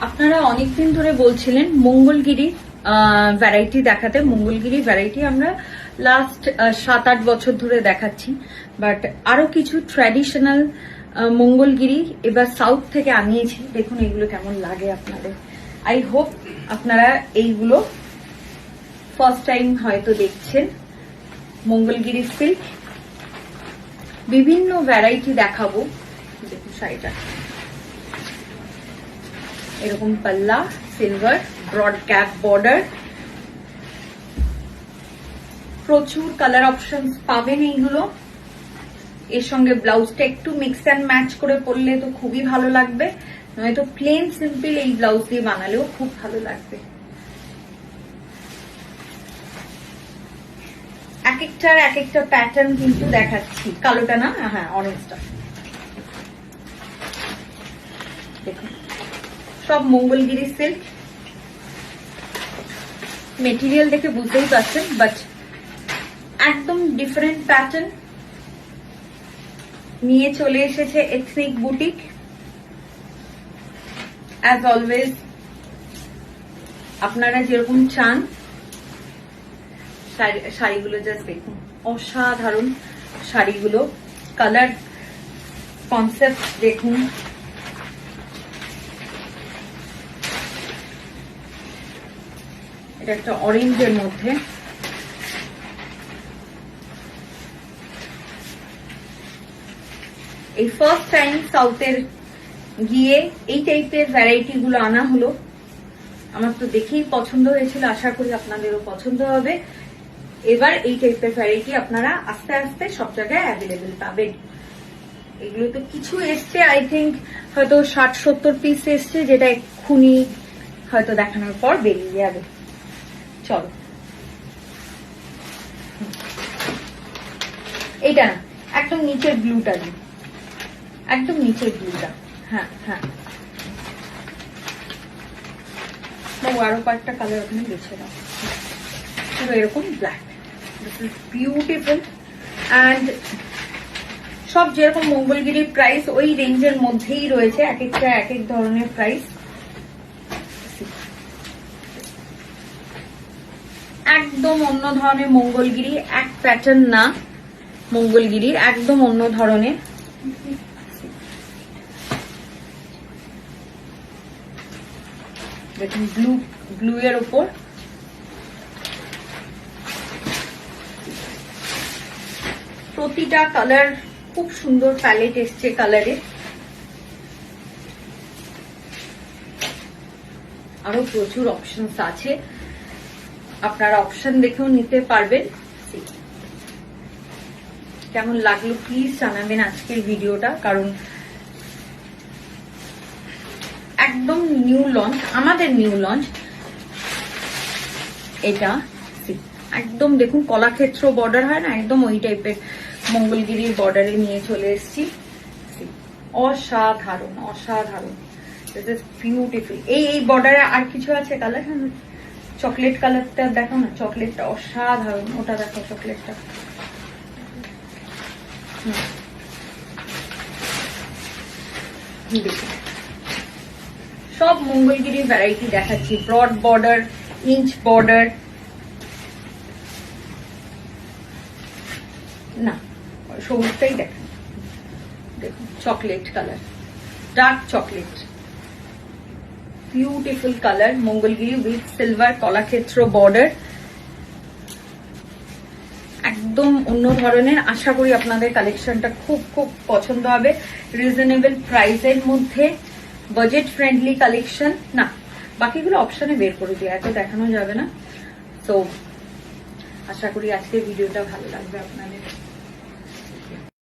আপনারা অনেকদিন ধরে বলছিলেন মঙ্গলগিরি ভ্যারাইটি দেখাতে। মঙ্গলগিরি ভ্যারাইটি আমরা লাস্ট 7-8 বছর ধরে দেখাচ্ছি, বাট আরো কিছু ট্র্যাডিশনাল মঙ্গলগিরি এবার সাউথ থেকে আনিয়েছি। দেখুন এগুলো কেমন লাগে আপনাদের। আই হোপ আপনারা এইগুলো ফার্স্ট টাইম হয়তো দেখছেন। মঙ্গলগিরি সিল্ক বিভিন্ন ভ্যারাইটি দেখাবো। দেখুন শাড়িটা এরকম পাল্লা, সিলভার, ব্রড ক্যাপ বর্ডার, প্রচুর কালার অপশন পাবেন এইগুলো। এর সঙ্গে ব্লাউজটা একটু মিক্স অ্যান্ড ম্যাচ করে পরলে তো খুবই ভালো লাগবে, নয়তো প্লেন সিম্পল এই ব্লাউজ দিয়ে বানালেও খুব ভালো লাগবে। এক একটার এক একটা প্যাটার্ন কিন্তু দেখাচ্ছি। কালোটা না, হ্যাঁ অরেঞ্জটা দেখুন, সব মঙ্গলগিরি সিল্ক। মেটেরিয়াল দেখে বুঝতেই পারছেন, বাট একদম ডিফারেন্ট প্যাটার্ন নিয়ে চলে এসেছে এথনিক বুটিক। অ্যাজ অলওয়েজ আপনারা যেরকম চান শাড়িগুলো জাস্ট দেখুন, অসাধারণ শাড়িগুলো। কালার কনসেপ্ট দেখুন, এটা একটা অরেঞ্জের মধ্যে, এই ফার্স্ট টাইম সাউথের গিয়ে এই টাইপের ভ্যারাইটি গুলো আনা হলো। আমার তো দেখেই পছন্দ হয়েছিল, আশা করি আপনাদেরও পছন্দ হবে। এবার এই টাইপের ভ্যারাইটি আপনারা আস্তে আস্তে সব জায়গায় অ্যাভেলেবেল পাবেন। এগুলো তো কিছু এসছে, আই থিঙ্ক হয়তো 60-70 পিস এসছে, যেটা এক্ষুনি হয়তো দেখানোর পর বেরিয়ে যাবে। চলো, এইটা না, একদম নিচের ব্লুটা দিন, একদম নিচের ব্লুটা। হ্যাঁ হ্যাঁ, আরো কয়েকটা কালার ওখানে বেছে দাও। পুরো এরকম black, this is beautiful. And সব যেরকম মঙ্গলগিরির প্রাইস ওই রেঞ্জের মধ্যেই রয়েছে, এক একটা এক এক ধরনের প্রাইস। একদম অন্য ধরনের মঙ্গলগিরি, এক প্যাটার্ন না, মঙ্গলগিরি একদম অন্য ধরনের। দেখুন ব্লু এর উপর প্রতিটা কালার খুব সুন্দর প্যালেট এসছে কালারে। আরো প্রচুর অপশনস আছে, আপনারা অপশন দেখেও নিতে পারবেন। কেমন লাগলো প্লিজ জানাবেন আজকের ভিডিওটা, কারণ একদম নিউ লঞ্চ, আমাদের নিউ লঞ্চ এটা। একদম দেখুন কলাক্ষেত্র বর্ডার হয় না, একদম ওই টাইপের মঙ্গলগিরির বর্ডারে নিয়ে চলে এসেছি। অসাধারণ অসাধারণ, দিস ইজ বিউটিফুল। এই বর্ডারে আর কিছু আছে কালার, চকলেট কালারটা দেখো না, চকলেটটা অসাধারণ, ওটা দেখো চকলেটটা। সব মঙ্গলগিরি ভ্যারাইটি দেখাচ্ছি, ব্রড বর্ডার, ইঞ্চ বর্ডার না, সবুজটাই দেখেন, দেখুন chocolate colour, dark chocolate, beautiful colour. Mangalagiri with silver Kalakshetra border, একদম অন্য ধরনের। আশা করি আপনাদের কালেকশনটা খুব খুব পছন্দ হবে। রিজনেবল প্রাইসের মধ্যে, বাজেট ফ্রেন্ডলি কালেকশন। না, বাকিগুলো অপশনে বের করে দিই, এত দেখানো যাবে না। তো আশা করি আজকের ভিডিওটা ভালো লাগবে আপনাদের।